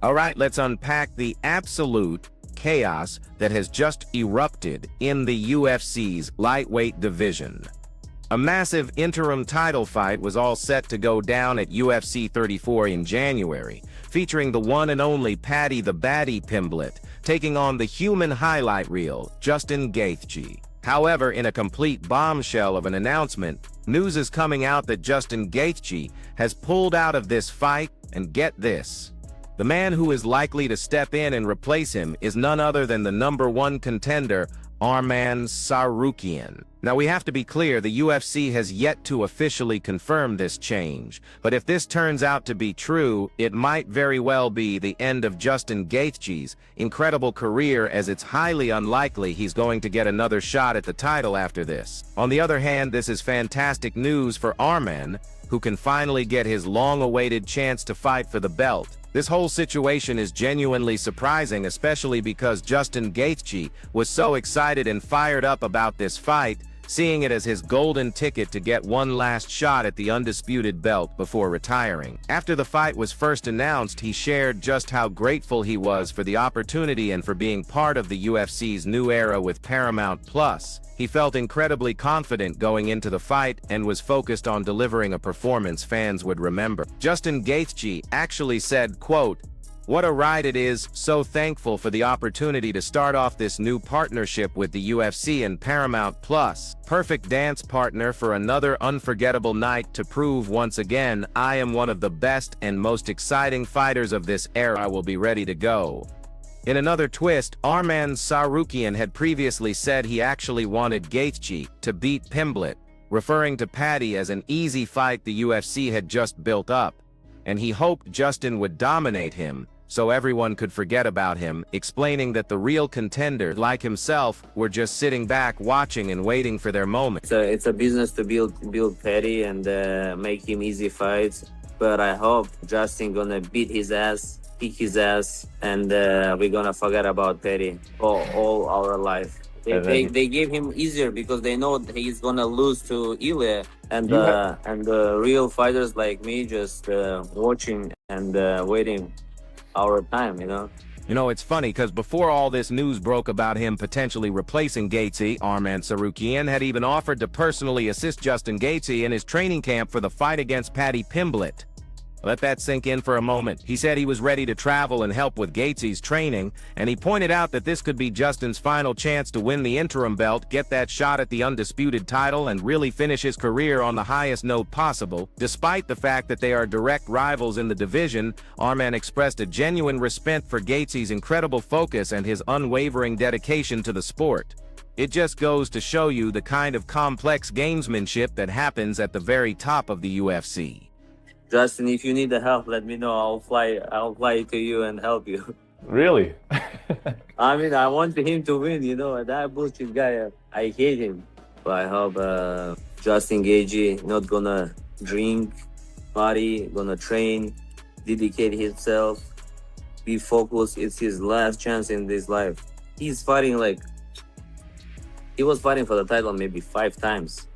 All right, let's unpack the absolute chaos that has just erupted in the UFC's lightweight division. A massive interim title fight was all set to go down at UFC 34 in January, featuring the one and only Paddy Pimblett taking on the human highlight reel, Justin Gaethje. However, in a complete bombshell of an announcement, news is coming out that Justin Gaethje has pulled out of this fight, and get this. The man who is likely to step in and replace him is none other than the #1 contender, Arman Tsarukyan. Now, we have to be clear, the UFC has yet to officially confirm this change, but if this turns out to be true, it might very well be the end of Justin Gaethje's incredible career, as it's highly unlikely he's going to get another shot at the title after this. On the other hand, this is fantastic news for Arman, who can finally get his long-awaited chance to fight for the belt. This whole situation is genuinely surprising, especially because Justin Gaethje was so excited and fired up about this fight, seeing it as his golden ticket to get one last shot at the undisputed belt before retiring. After the fight was first announced, he shared just how grateful he was for the opportunity and for being part of the UFC's new era with Paramount+. He felt incredibly confident going into the fight and was focused on delivering a performance fans would remember. Justin Gaethje actually said, quote, "What a ride it is, so thankful for the opportunity to start off this new partnership with the UFC and Paramount+. Perfect dance partner for another unforgettable night to prove once again I am one of the best and most exciting fighters of this era. I will be ready to go." In another twist, Arman Tsarukyan had previously said he actually wanted Gaethje to beat Pimblett, referring to Paddy as an easy fight the UFC had just built up, and he hoped Justin would dominate him so everyone could forget about him, explaining that the real contender, like himself, were just sitting back watching and waiting for their moment. It's a business to build Paddy and make him easy fights, but I hope Justin gonna beat his ass, kick his ass, and we're gonna forget about Paddy all our life. They gave him easier because they know that he's gonna lose to Ilya, and real fighters like me just watching and waiting our time, you know. You know, it's funny because before all this news broke about him potentially replacing Gaethje, Arman Tsarukyan had even offered to personally assist Justin Gaethje in his training camp for the fight against Paddy Pimblett. Let that sink in for a moment. He said he was ready to travel and help with Gaethje's training, and he pointed out that this could be Justin's final chance to win the interim belt, get that shot at the undisputed title, and really finish his career on the highest note possible. Despite the fact that they are direct rivals in the division, Arman expressed a genuine respect for Gaethje's incredible focus and his unwavering dedication to the sport. It just goes to show you the kind of complex gamesmanship that happens at the very top of the UFC. Justin, if you need the help, let me know. I'll fly to you and help you. Really? I mean, I want him to win, you know. That bullshit guy, I hate him. But I hope Justin Gaethje not gonna drink, party, gonna train, dedicate himself, be focused. It's his last chance in this life. He's fighting he was fighting for the title maybe 5 times.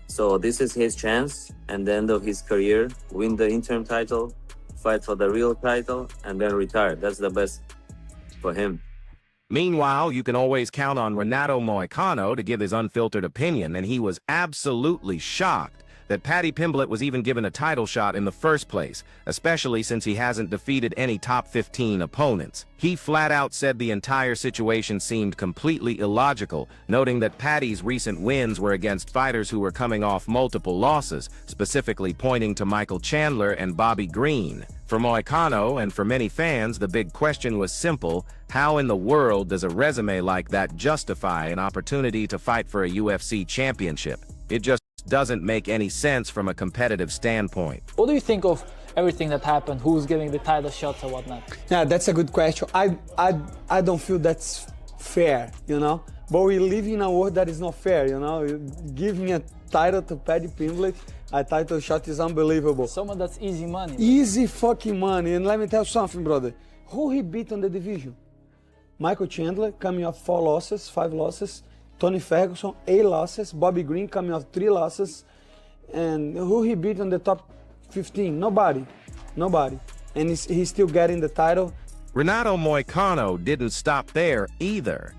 So this is his chance, and the end of his career, win the interim title, fight for the real title, and then retire. That's the best for him. Meanwhile, you can always count on Renato Moicano to give his unfiltered opinion, and he was absolutely shocked that Paddy Pimblett was even given a title shot in the first place, especially since he hasn't defeated any top 15 opponents. He flat out said the entire situation seemed completely illogical, noting that Paddy's recent wins were against fighters who were coming off multiple losses, specifically pointing to Michael Chandler and Bobby Green. For Moicano and for many fans, the big question was simple: how in the world does a resume like that justify an opportunity to fight for a UFC championship? It just doesn't make any sense from a competitive standpoint. What do you think of everything that happened? Who's getting the title shots or whatnot? Yeah, that's a good question. I don't feel that's fair, you know. But we live in a world that is not fair, you know. Giving a title to Paddy Pimblett, a title shot, is unbelievable. Someone that's easy money. Easy fucking money. And let me tell you something, brother. Who he beat on the division? Michael Chandler coming off 4 losses, 5 losses. Tony Ferguson, 8 losses. Bobby Green coming off 3 losses. And who he beat on the top 15? Nobody. Nobody. and he's still getting the title. Renato Moicano didn't stop there either.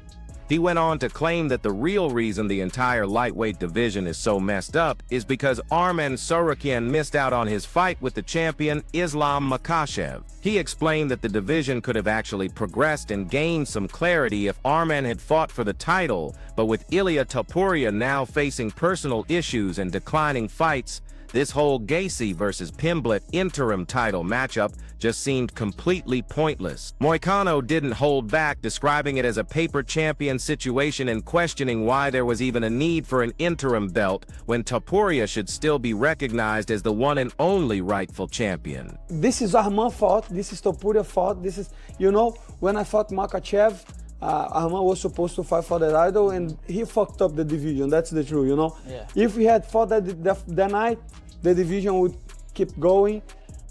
He went on to claim that the real reason the entire lightweight division is so messed up is because Arman Tsarukyan missed out on his fight with the champion Islam Makhachev. He explained that the division could have actually progressed and gained some clarity if Arman had fought for the title, but with Ilia Topuria now facing personal issues and declining fights, this whole Gaethje versus Pimblett interim title matchup just seemed completely pointless. Moicano didn't hold back, describing it as a paper champion situation and questioning why there was even a need for an interim belt when Topuria should still be recognized as the one and only rightful champion. This is Arman fought, this is Topuria fought, this is, you know, when I fought Makhachev, Arman was supposed to fight for the title and he fucked up the division, that's the truth, you know? Yeah. If we had fought that night, the division would keep going,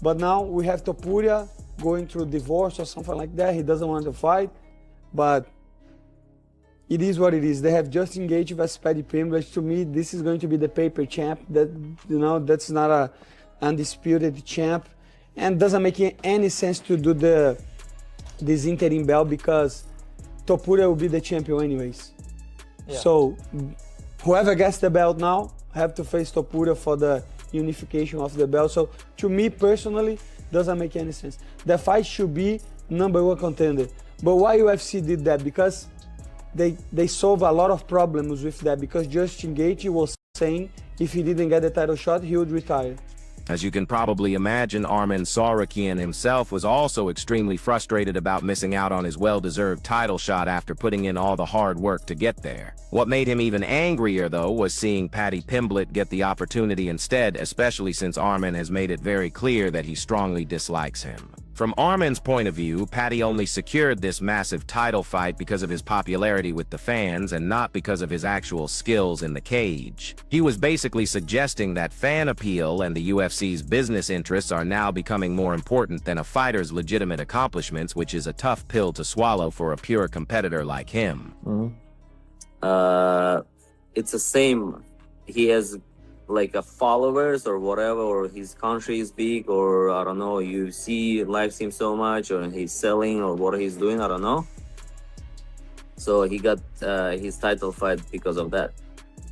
but now we have Topuria going through divorce or something like that. He doesn't want to fight, but it is what it is. They have Justin Gaethje versus Paddy Pimblett. To me, this is going to be the paper champ. That, you know, that's not a undisputed champ, and doesn't make any sense to do this interim belt because Topuria will be the champion anyways. Yeah. So whoever gets the belt now have to face Topuria for the unification of the belt. So to me personally, doesn't make any sense. The fight should be #1 contender. But why UFC did that? Because they solve a lot of problems with that, because Justin Gaethje was saying if he didn't get the title shot, he would retire. As you can probably imagine, Arman Tsarukyan himself was also extremely frustrated about missing out on his well-deserved title shot after putting in all the hard work to get there. What made him even angrier, though, was seeing Paddy Pimblett get the opportunity instead, especially since Arman has made it very clear that he strongly dislikes him. From Arman's point of view, Paddy only secured this massive title fight because of his popularity with the fans and not because of his actual skills in the cage. He was basically suggesting that fan appeal and the UFC's business interests are now becoming more important than a fighter's legitimate accomplishments, which is a tough pill to swallow for a pure competitor like him. It's the same. He has like a followers or whatever, or his country is big, or I don't know, UFC likes him so much, or he's selling, or what he's doing, I don't know. So he got his title fight because of that.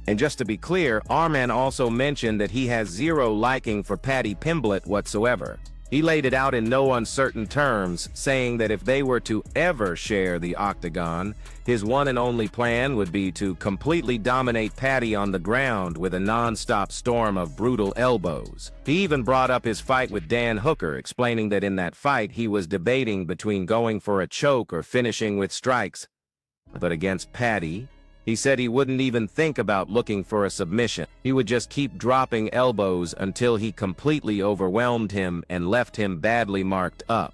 And just to be clear, Arman also mentioned that he has zero liking for Paddy Pimblett whatsoever. He laid it out in no uncertain terms, saying that if they were to ever share the octagon, his one and only plan would be to completely dominate Paddy on the ground with a non-stop storm of brutal elbows. He even brought up his fight with Dan Hooker, explaining that in that fight he was debating between going for a choke or finishing with strikes. But against Paddy, he said he wouldn't even think about looking for a submission. He would just keep dropping elbows until he completely overwhelmed him and left him badly marked up.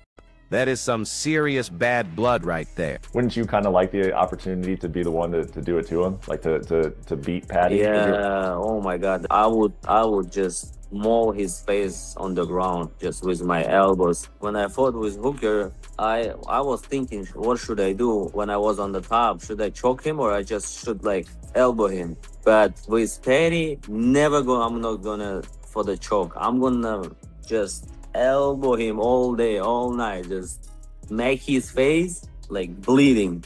That is some serious bad blood right there. Wouldn't you kind of like the opportunity to be the one to do it to him? Like to beat Paddy? Yeah, oh my God. I would just maul his face on the ground just with my elbows. When I fought with Hooker, I was thinking, what should I do when I was on the top? Should I choke him, or I just should like elbow him? But with Paddy, I'm not gonna for the choke. I'm gonna just elbow him all day, all night, just make his face like bleeding.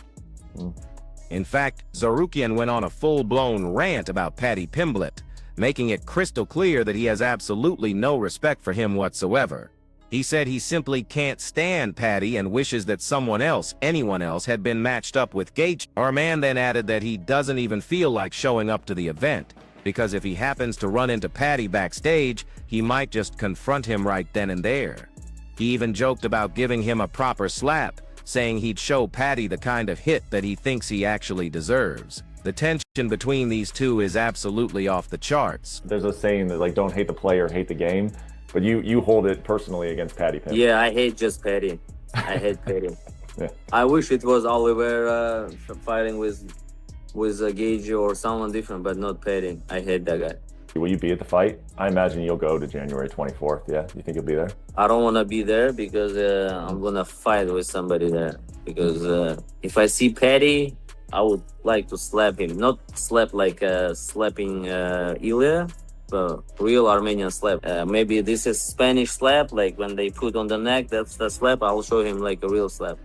In fact, Tsarukyan went on a full-blown rant about Paddy Pimblett, making it crystal clear that he has absolutely no respect for him whatsoever. He said he simply can't stand Paddy and wishes that anyone else, had been matched up with Gaethje. Arman then added that he doesn't even feel like showing up to the event, because if he happens to run into Paddy backstage, he might just confront him right then and there. He even joked about giving him a proper slap, saying he'd show Paddy the kind of hit that he thinks he actually deserves. The tension between these two is absolutely off the charts. There's a saying that like, don't hate the player, hate the game. But you hold it personally against Paddy Pimblett. Yeah, I hate just Paddy. I hate Paddy. Yeah. I wish it was Oliveira fighting with Gaethje or someone different, but not Paddy. I hate that guy. Will you be at the fight? I imagine you'll go to January 24th, yeah? You think you'll be there? I don't want to be there because I'm going to fight with somebody there. Because if I see Paddy, I would like to slap him. Not slap like slapping Ilya, real Armenian slap. Maybe this is Spanish slap, like when they put on the neck, that's the slap. I'll show him like a real slap.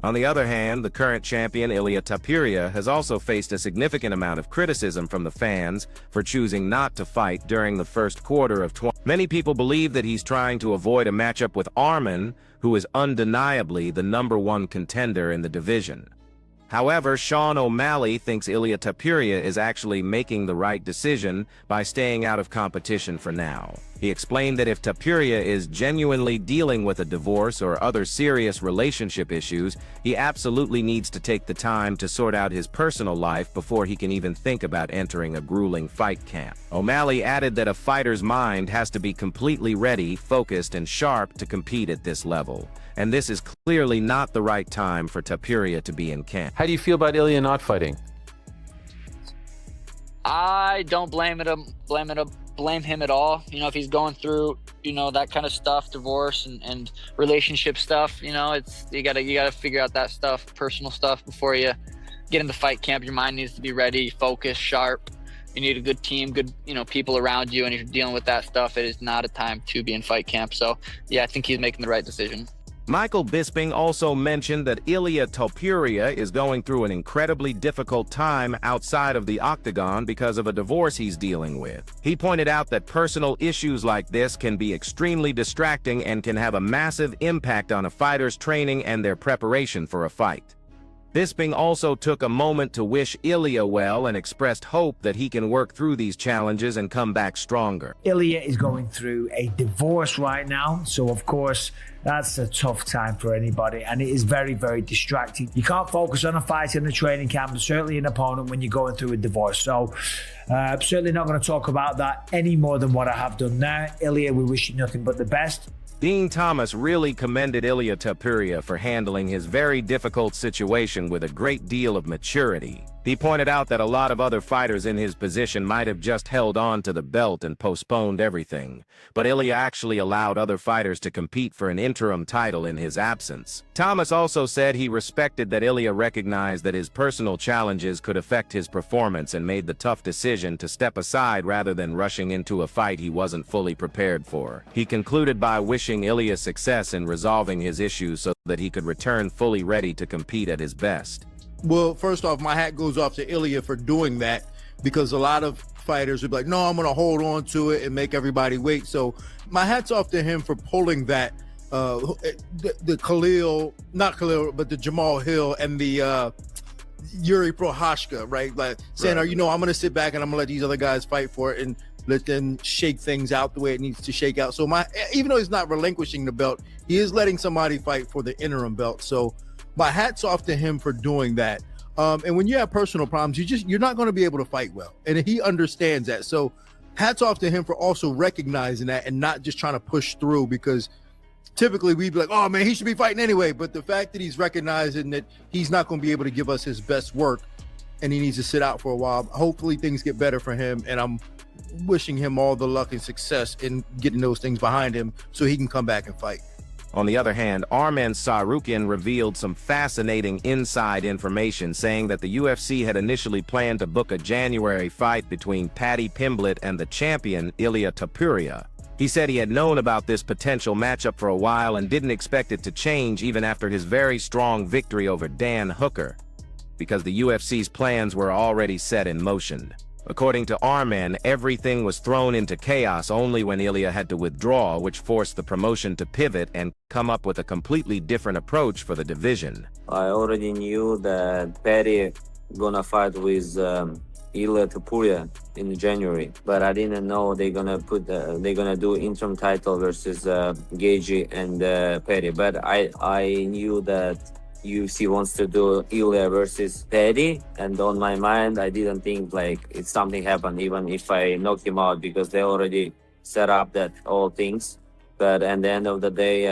On the other hand, the current champion Ilia Topuria has also faced a significant amount of criticism from the fans for choosing not to fight during the first quarter of 20. Many people believe that he's trying to avoid a matchup with Arman, who is undeniably the #1 contender in the division. However, Sean O'Malley thinks Ilia Topuria is actually making the right decision by staying out of competition for now. He explained that if Topuria is genuinely dealing with a divorce or other serious relationship issues, he absolutely needs to take the time to sort out his personal life before he can even think about entering a grueling fight camp. O'Malley added that a fighter's mind has to be completely ready, focused, and sharp to compete at this level. And this is clearly not the right time for Topuria to be in camp. How do you feel about Ilia not fighting? I don't blame him at all. You know, if he's going through, you know, that kind of stuff, divorce and relationship stuff, you know, it's you gotta figure out that stuff, personal stuff, before you get into fight camp. Your mind needs to be ready, focused, sharp. You need a good team, good, you know, people around you, and if you're dealing with that stuff, it is not a time to be in fight camp. So yeah, I think he's making the right decision. Michael Bisping also mentioned that Ilia Topuria is going through an incredibly difficult time outside of the octagon because of a divorce he's dealing with. He pointed out that personal issues like this can be extremely distracting and can have a massive impact on a fighter's training and their preparation for a fight. Bisping also took a moment to wish Ilia well and expressed hope that he can work through these challenges and come back stronger. Ilia is going through a divorce right now, so of course that's a tough time for anybody, and it is very, very distracting. You can't focus on a fight in the training camp, and certainly an opponent when you're going through a divorce. So I'm certainly not going to talk about that any more than what I have done now. Ilia, we wish you nothing but the best. Dean Thomas really commended Ilia Topuria for handling his very difficult situation with a great deal of maturity. He pointed out that a lot of other fighters in his position might have just held on to the belt and postponed everything, but Ilia actually allowed other fighters to compete for an interim title in his absence. Thomas also said he respected that Ilia recognized that his personal challenges could affect his performance and made the tough decision to step aside rather than rushing into a fight he wasn't fully prepared for. He concluded by wishing Ilia success in resolving his issues so that he could return fully ready to compete at his best. Well, first off, my hat goes off to Ilia for doing that, because a lot of fighters would be like, no, I'm going to hold on to it and make everybody wait. So my hat's off to him for pulling that, the Khalil, not Khalil, but the Jamal Hill and the Yuri Prohashka, right? Like saying, right, you know, I'm going to sit back and I'm going to let these other guys fight for it and let them shake things out the way it needs to shake out. So even though he's not relinquishing the belt, he is letting somebody fight for the interim belt. So my hat's off to him for doing that. And when you have personal problems, you're not going to be able to fight well, and he understands that. So hats off to him for also recognizing that and not just trying to push through, because typically we'd be like, oh man, he should be fighting anyway. But the fact that he's recognizing that he's not going to be able to give us his best work and he needs to sit out for a while, hopefully things get better for him. And I'm wishing him all the luck and success in getting those things behind him so he can come back and fight. On the other hand, Arman Tsarukyan revealed some fascinating inside information, saying that the UFC had initially planned to book a January fight between Paddy Pimblett and the champion Ilia Topuria. He said he had known about this potential matchup for a while and didn't expect it to change even after his very strong victory over Dan Hooker, because the UFC's plans were already set in motion. According to Arman, everything was thrown into chaos only when Ilia had to withdraw, which forced the promotion to pivot and come up with a completely different approach for the division. I already knew that Paddy gonna fight with Ilia Topuria in January, but I didn't know they're gonna do interim title versus Gaethje and Paddy. But I knew that UFC wants to do Ilia versus Paddy, and on my mind, I didn't think like it's something happened even if I knock him out, because they already set up that all things. But at the end of the day,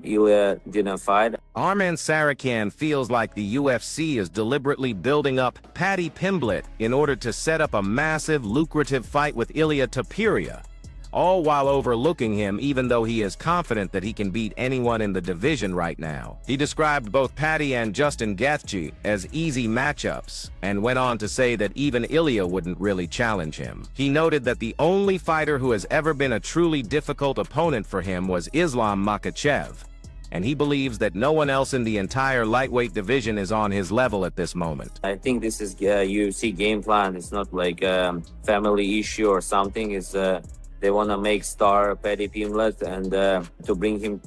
Ilia didn't fight. Arman Tsarukyan feels like the UFC is deliberately building up Paddy Pimblett in order to set up a massive, lucrative fight with Ilia Topuria. all while overlooking him even though he is confident that he can beat anyone in the division right now. He described both Paddy and Justin Gaethje as easy matchups, and went on to say that even Ilya wouldn't really challenge him. He noted that the only fighter who has ever been a truly difficult opponent for him was Islam Makhachev, and he believes that no one else in the entire lightweight division is on his level at this moment. I think this is UFC game plan. It's not like a family issue or something. It's they want to make star Paddy Pimblett and to bring him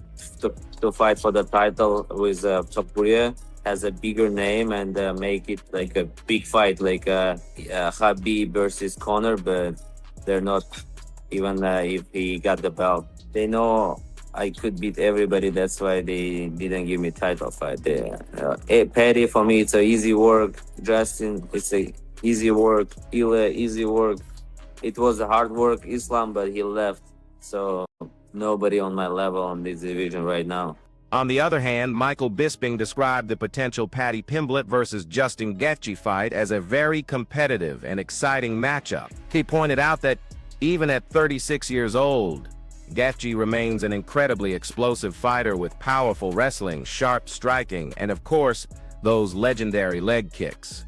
to fight for the title with South Korea has a bigger name and make it like a big fight, like Khabib versus Conor, but they're not even if he got the belt. They know I could beat everybody. That's why they didn't give me title fight. Paddy, for me, it's a easy work. Justin, it's a easy work. Ilya, easy work. It was a hard work, Islam, but he left. So nobody on my level on this division right now. On the other hand, Michael Bisping described the potential Paddy Pimblett versus Justin Gaethje fight as a very competitive and exciting matchup. He pointed out that even at 36 years old, Gaethje remains an incredibly explosive fighter with powerful wrestling, sharp striking, and of course, those legendary leg kicks.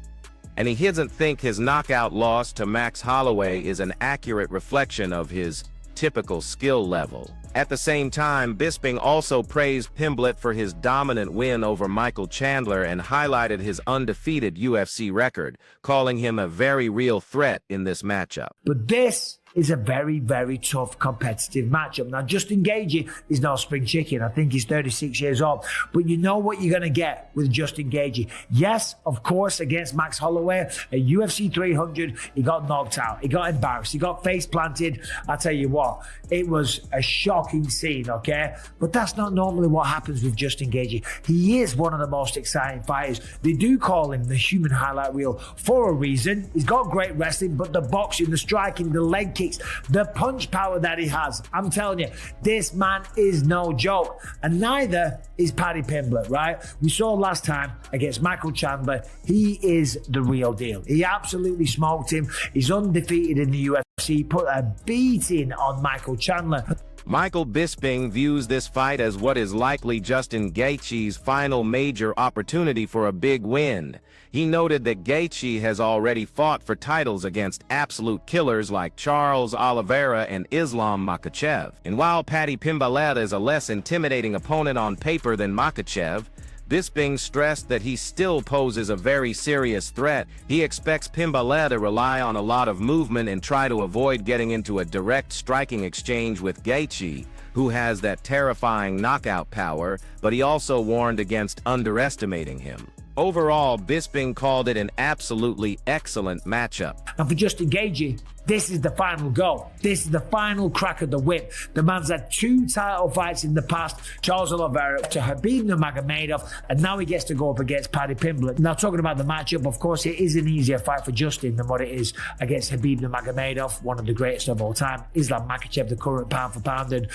And he doesn't think his knockout loss to Max Holloway is an accurate reflection of his typical skill level. At the same time, Bisping also praised Pimblett for his dominant win over Michael Chandler and highlighted his undefeated UFC record, calling him a very real threat in this matchup. But this is a very, very tough competitive matchup. Now, Justin Gaethje is no spring chicken. I think he's 36 years old. But you know what you're going to get with Justin Gaethje. Yes, of course, against Max Holloway at UFC 300, he got knocked out. He got embarrassed. He got face planted. I tell you what, it was a shocking scene, okay? But that's not normally what happens with Justin Gaethje. He is one of the most exciting fighters. They do call him the human highlight reel for a reason. He's got great wrestling, but the boxing, the striking, the leg kick, the punch power that he has, I'm telling you, this man is no joke. And neither is Paddy Pimblett, right? We saw last time against Michael Chandler, he is the real deal. He absolutely smoked him. He's undefeated in the UFC, put a beating on Michael Chandler. Michael Bisping views this fight as what is likely Justin Gaethje's final major opportunity for a big win. He noted that Gaethje has already fought for titles against absolute killers like Charles Oliveira and Islam Makhachev. And while Paddy Pimblett is a less intimidating opponent on paper than Makhachev, Bisping stressed that he still poses a very serious threat. He expects Pimblett to rely on a lot of movement and try to avoid getting into a direct striking exchange with Gaethje, who has that terrifying knockout power, but he also warned against underestimating him. Overall, Bisping called it an absolutely excellent matchup. And for Justin Gaethje, this is the final go. This is the final crack of the whip. The man's had 2 title fights in the past, Charles Oliveira to Khabib Nurmagomedov, and now he gets to go up against Paddy Pimblett. Now, talking about the matchup, of course, it is an easier fight for Justin than what it is against Khabib Nurmagomedov, one of the greatest of all time. Islam Makhachev, the current pound for pound, and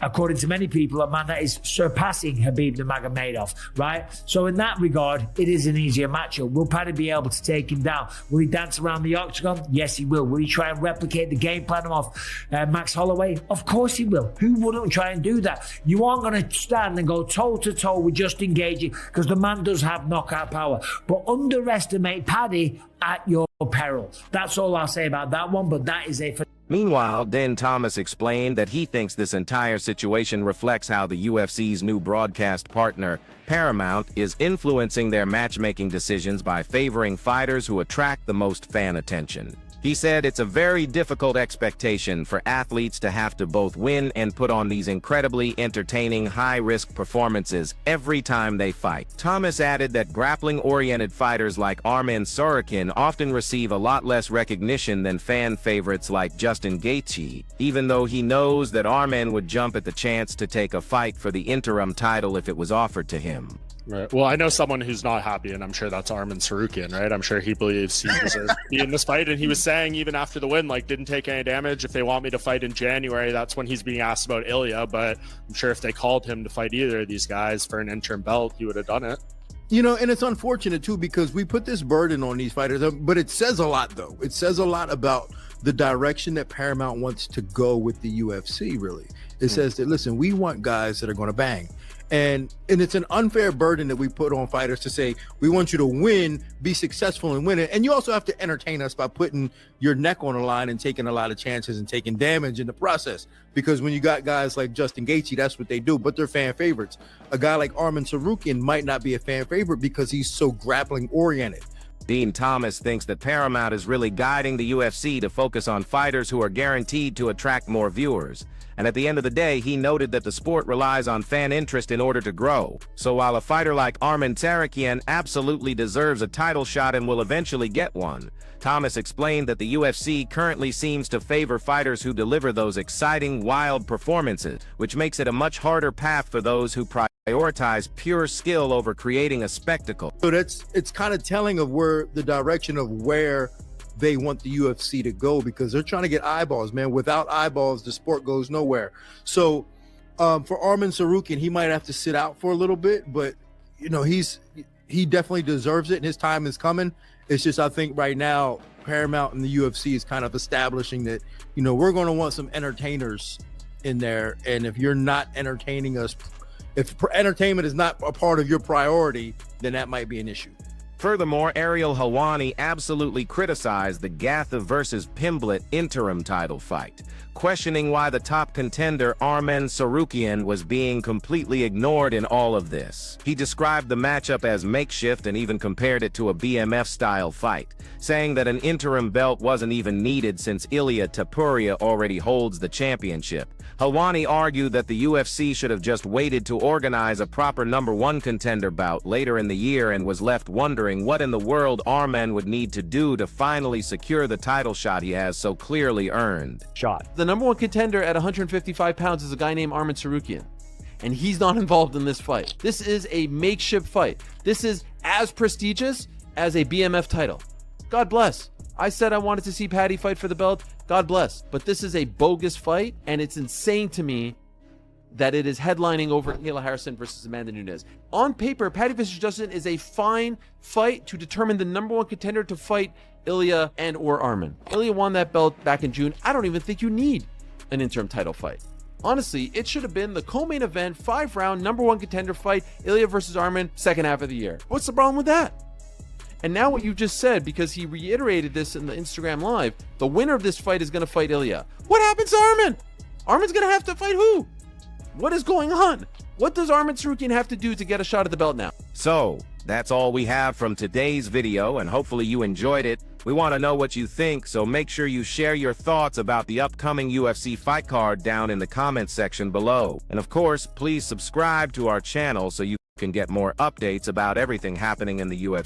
according to many people, a man that is surpassing Khabib Nurmagomedov, right? So in that regard, it is an easier matchup. Will Paddy be able to take him down? Will he dance around the octagon? Yes, he will. Will he try and replicate the game plan of Max Holloway? Of course he will. Who wouldn't try and do that? You aren't going to stand and go toe-to-toe with Justin Gaethje because the man does have knockout power. But underestimate Paddy at your peril. That's all I'll say about that one, but that is a... Meanwhile, Den Thomas explained that he thinks this entire situation reflects how the UFC's new broadcast partner, Paramount, is influencing their matchmaking decisions by favoring fighters who attract the most fan attention. He said it's a very difficult expectation for athletes to have to both win and put on these incredibly entertaining high-risk performances every time they fight. Thomas added that grappling-oriented fighters like Arman Tsarukyan often receive a lot less recognition than fan favorites like Justin Gaethje, even though he knows that Arman would jump at the chance to take a fight for the interim title if it was offered to him. Right. Well, I know someone who's not happy, and I'm sure that's Arman Tsarukyan, right? I'm sure he believes he deserves to be in this fight, and he was saying even after the win, like, didn't take any damage. If they want me to fight in January, that's when he's being asked about Ilya, but I'm sure if they called him to fight either of these guys for an interim belt, he would have done it. You know, and it's unfortunate too, because we put this burden on these fighters, but it says a lot though. It says a lot about the direction that Paramount wants to go with the UFC, really. It says that, listen, we want guys that are going to bang. And it's an unfair burden that we put on fighters to say, we want you to win, be successful and win it. And you also have to entertain us by putting your neck on the line and taking a lot of chances and taking damage in the process. Because when you got guys like Justin Gaethje, that's what they do, but they're fan favorites. A guy like Arman Tsarukyan might not be a fan favorite because he's so grappling oriented. Dean Thomas thinks that Paramount is really guiding the UFC to focus on fighters who are guaranteed to attract more viewers. And at the end of the day, he noted that the sport relies on fan interest in order to grow. So while a fighter like Arman Tsarukyan absolutely deserves a title shot and will eventually get one, Thomas explained that the UFC currently seems to favor fighters who deliver those exciting, wild performances, which makes it a much harder path for those who prioritize pure skill over creating a spectacle. So it's kind of telling of where the direction of where they want the UFC to go, because they're trying to get eyeballs, man. Without eyeballs, the sport goes nowhere. So for Arman Tsarukyan, he might have to sit out for a little bit, but you know, he definitely deserves it and his time is coming. It's just, I think right now Paramount and the UFC is kind of establishing that, you know, we're going to want some entertainers in there, and if you're not entertaining us, if entertainment is not a part of your priority, then that might be an issue. Furthermore, Ariel Helwani absolutely criticized the Gaethje versus Pimblett interim title fight, questioning why the top contender Arman Tsarukyan was being completely ignored in all of this. He described the matchup as makeshift and even compared it to a BMF-style fight, saying that an interim belt wasn't even needed since Ilia Topuria already holds the championship. Helwani argued that the UFC should have just waited to organize a proper #1 contender bout later in the year, and was left wondering what in the world Arman would need to do to finally secure the title shot he has so clearly earned. The #1 contender at 155 pounds is a guy named Arman Tsarukyan, and he's not involved in this fight. This is a makeshift fight. This is as prestigious as a BMF title. God bless. I said I wanted to see Paddy fight for the belt. God bless. But this is a bogus fight, and it's insane to me that it is headlining over Kayla Harrison versus Amanda Nunes. On paper, Paddy vs. Justin is a fine fight to determine the #1 contender to fight Ilia and or Arman. Ilia won that belt back in June. I don't even think you need an interim title fight. Honestly, it should have been the co-main event, 5-round #1 contender fight, Ilia versus Arman, second half of the year. What's the problem with that? And now what you just said, because he reiterated this in the Instagram Live, the winner of this fight is going to fight Ilia. What happens to Arman? Arman's going to have to fight who? What is going on? What does Arman Tsarukyan have to do to get a shot at the belt now? So, that's all we have from today's video, and hopefully you enjoyed it. We want to know what you think, so make sure you share your thoughts about the upcoming UFC fight card down in the comments section below. And of course, please subscribe to our channel so you can get more updates about everything happening in the UFC.